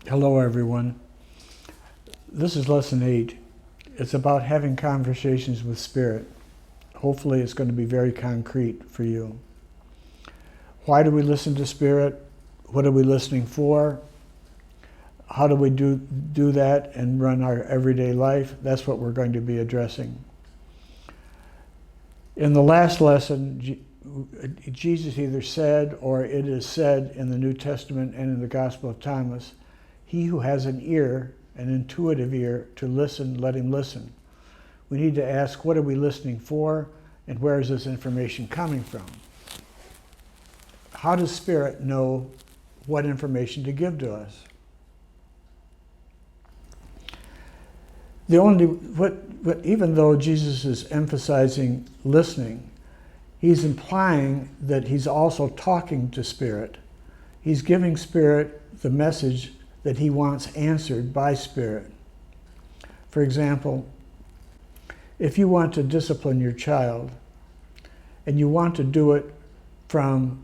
Hello everyone. This is lesson 8. It's about having conversations with Spirit. Hopefully it's going to be very concrete for you. Why do we listen to Spirit? What are we listening for? How do we do that and run our everyday life? That's what we're going to be addressing. In the last lesson, Jesus either said, or it is said in the New Testament and in the Gospel of Thomas, he who has an ear, an intuitive ear, to listen, let him listen. We need to ask, what are we listening for, and where is this information coming from? How does Spirit know what information to give to us? Even though Jesus is emphasizing listening, he's implying that he's also talking to Spirit. He's giving Spirit the message that he wants answered by Spirit. For example, if you want to discipline your child and you want to do it from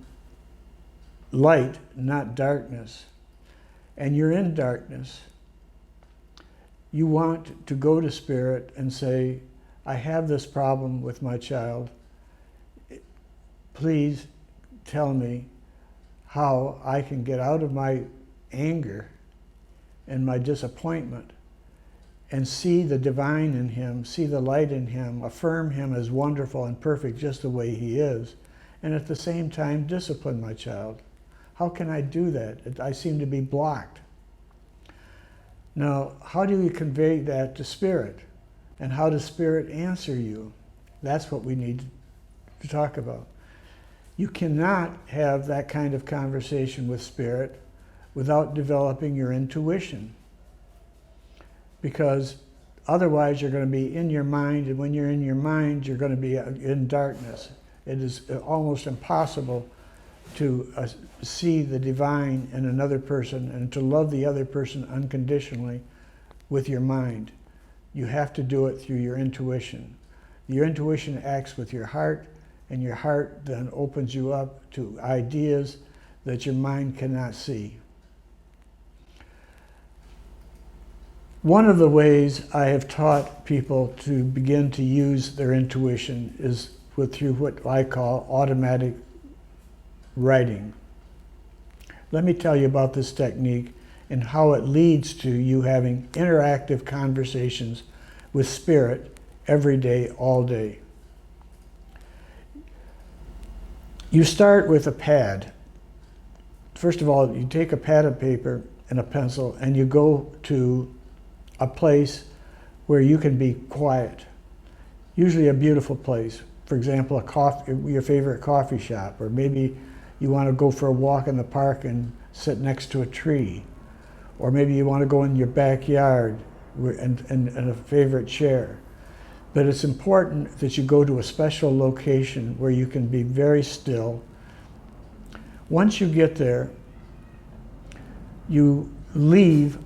light, not darkness, and you're in darkness, you want to go to Spirit and say, I have this problem with my child. Please tell me how I can get out of my anger and my disappointment and see the divine in him, see the light in him, affirm him as wonderful and perfect just the way he is, and at the same time discipline my child. How can I do that? I seem to be blocked. Now, how do you convey that to Spirit? And how does Spirit answer you? That's what we need to talk about. You cannot have that kind of conversation with Spirit without developing your intuition. Because otherwise you're going to be in your mind, and when you're in your mind, you're going to be in darkness. It is almost impossible to see the divine in another person and to love the other person unconditionally with your mind. You have to do it through your intuition. Your intuition acts with your heart, and your heart then opens you up to ideas that your mind cannot see. One of the ways I have taught people to begin to use their intuition is through what I call automatic writing. Let me tell you about this technique and how it leads to you having interactive conversations with Spirit every day, all day. You start with a pad. First of all, you take a pad of paper and a pencil and you go to a place where you can be quiet. Usually a beautiful place. For example, your favorite coffee shop, or maybe you want to go for a walk in the park and sit next to a tree. Or maybe you want to go in your backyard and a favorite chair. But it's important that you go to a special location where you can be very still. Once you get there, you leave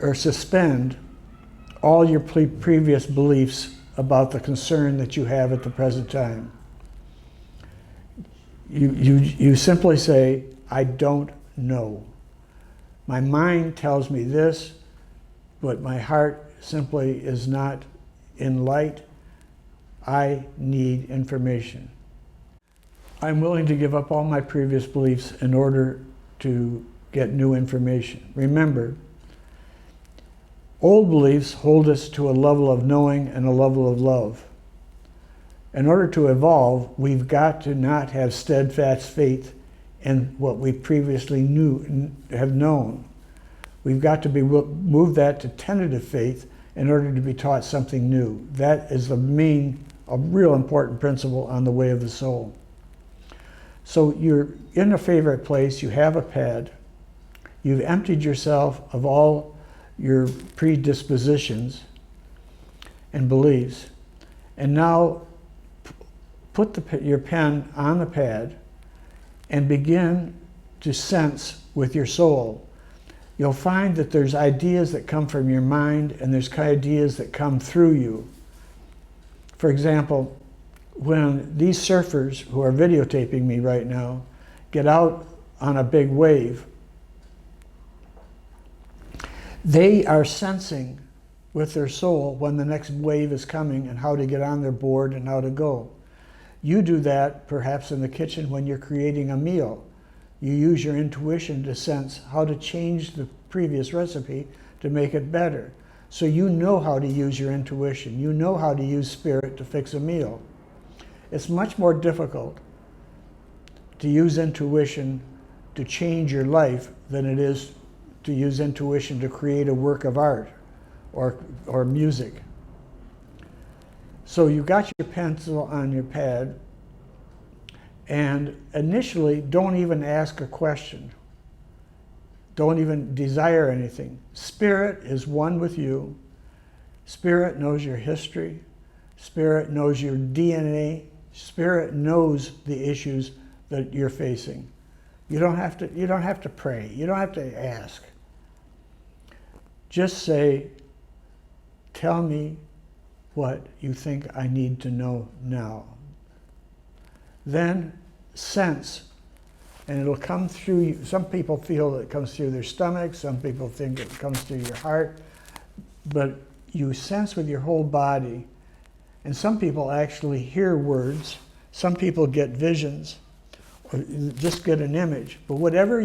or suspend all your previous beliefs about the concern that you have at the present time. You simply say, I don't know. My mind tells me this, but my heart simply is not in light. I need information. I'm willing to give up all my previous beliefs in order to get new information. Remember, old beliefs hold us to a level of knowing and a level of love. In order to evolve, we've got to not have steadfast faith in what we previously have known. We've got to move that to tentative faith in order to be taught something new. That is a real important principle on the way of the soul. So you're in a favorite place, you have a pad, you've emptied yourself of all your predispositions and beliefs, and now put your pen on the pad and begin to sense with your soul. You'll find that there's ideas that come from your mind and there's ideas that come through you. For example, when these surfers who are videotaping me right now get out on a big wave, They are sensing with their soul when the next wave is coming and how to get on their board and how to go. You do that perhaps in the kitchen when you're creating a meal. You use your intuition to sense how to change the previous recipe to make it better. So you know how to use your intuition. You know how to use spirit to fix a meal. It's much more difficult to use intuition to change your life than it is to use intuition to create a work of art or music. So you got your pencil on your pad, and initially don't even ask a question. Don't even desire anything. Spirit is one with you. Spirit knows your history. Spirit knows your DNA. Spirit knows the issues that you're facing. You don't have to pray. You don't have to ask. Just say, tell me what you think I need to know now. Then sense, and it'll come through you. Some people feel that it comes through their stomach, some people think it comes through your heart, but you sense with your whole body, and some people actually hear words, some people get visions, or just get an image. But whatever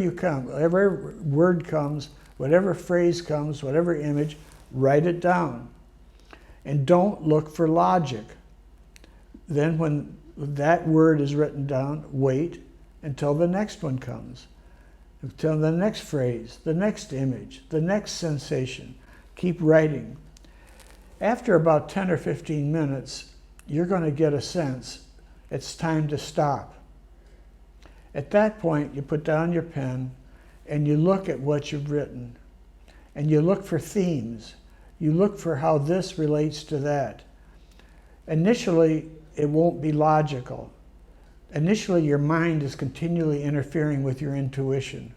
word comes, whatever phrase comes, whatever image, write it down. And don't look for logic. Then when that word is written down, wait until the next one comes, until the next phrase, the next image, the next sensation. Keep writing. After about 10 or 15 minutes, you're going to get a sense it's time to stop. At that point, you put down your pen and you look at what you've written, and you look for themes. You look for how this relates to that. Initially, it won't be logical. Initially, your mind is continually interfering with your intuition.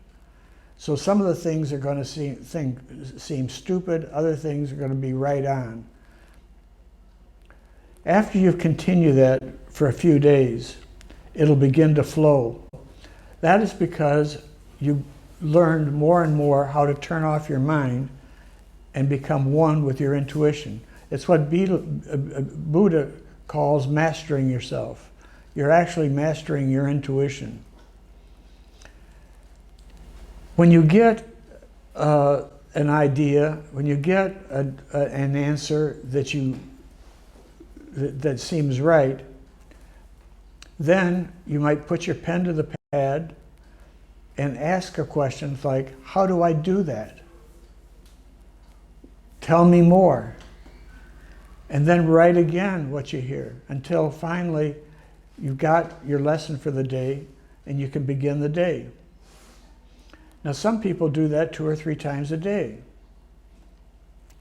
So some of the things are going to seem stupid, other things are going to be right on. After you continue that for a few days, it'll begin to flow. That is because you learned more and more how to turn off your mind and become one with your intuition. It's what Buddha calls mastering yourself. You're actually mastering your intuition. When you get an idea, when you get an answer that seems right, then you might put your pen to the pad and ask a question like, how do I do that? Tell me more. And then write again what you hear until finally you've got your lesson for the day and you can begin the day. Now some people do that 2 or 3 times a day.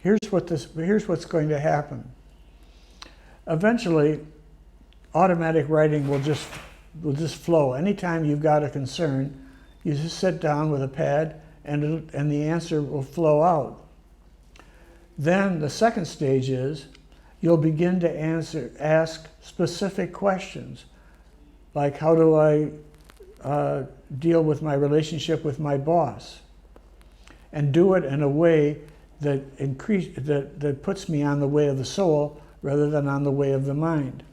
Here's what's going to happen. Eventually, automatic writing will just flow. Anytime you've got a concern, you just sit down with a pad and the answer will flow out. Then the second stage is you'll begin to ask specific questions, like how do I deal with my relationship with my boss, and do it in a way that puts me on the way of the soul rather than on the way of the mind.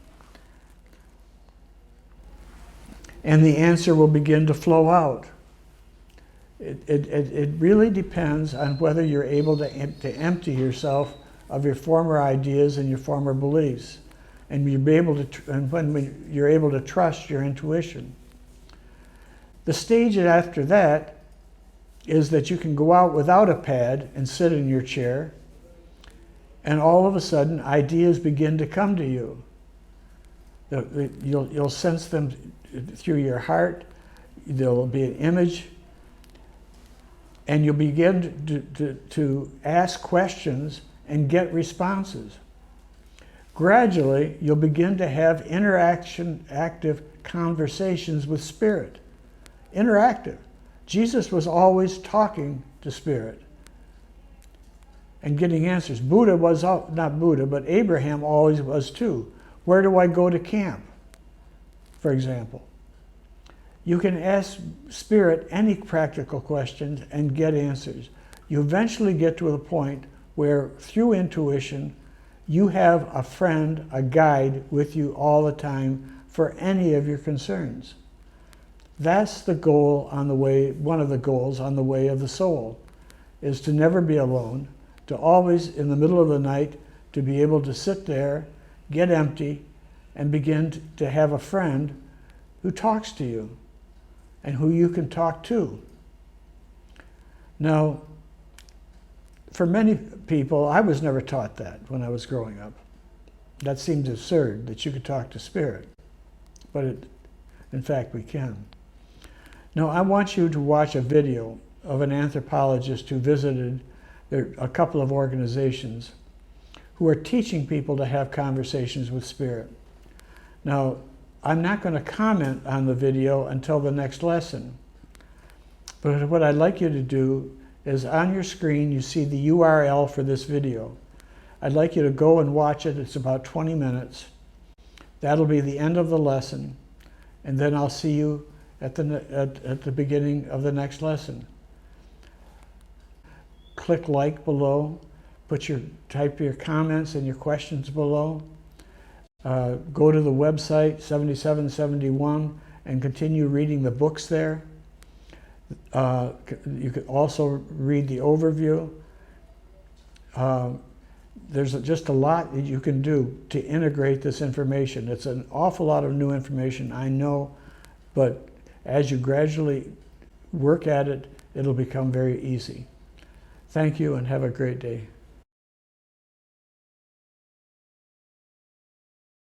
And the answer will begin to flow out. It really depends on whether you're able to empty yourself of your former ideas and your former beliefs, and when you're able to trust your intuition. The stage after that is that you can go out without a pad and sit in your chair, and all of a sudden ideas begin to come to you. You'll sense them through your heart. There will be an image, and you'll begin to ask questions and get responses. Gradually, you'll begin to have active conversations with Spirit. Interactive. Jesus was always talking to Spirit and getting answers. Buddha was, not Buddha, but Abraham always was too. Where do I go to camp, for example? You can ask Spirit any practical questions and get answers. you eventually get to the point where through intuition, you have a friend, a guide with you all the time for any of your concerns. That's the goal on the way, one of the goals on the way of the soul, is to never be alone, to always, in the middle of the night, to be able to sit there, get empty, and begin to have a friend who talks to you and who you can talk to. Now, for many people, I was never taught that when I was growing up. That seemed absurd, that you could talk to spirit. But in fact, we can. Now, I want you to watch a video of an anthropologist who visited a couple of organizations who are teaching people to have conversations with spirit. Now, I'm not going to comment on the video until the next lesson. But what I'd like you to do is on your screen, you see the URL for this video. I'd like you to go and watch it. It's about 20 minutes. That'll be the end of the lesson. And then I'll see you at the beginning of the next lesson. Click like below. Type your comments and your questions below. Go to the website 7771 and continue reading the books there. You could also read the overview. There's just a lot that you can do to integrate this information. It's an awful lot of new information, I know, but as you gradually work at it, it'll become very easy. Thank you and have a great day.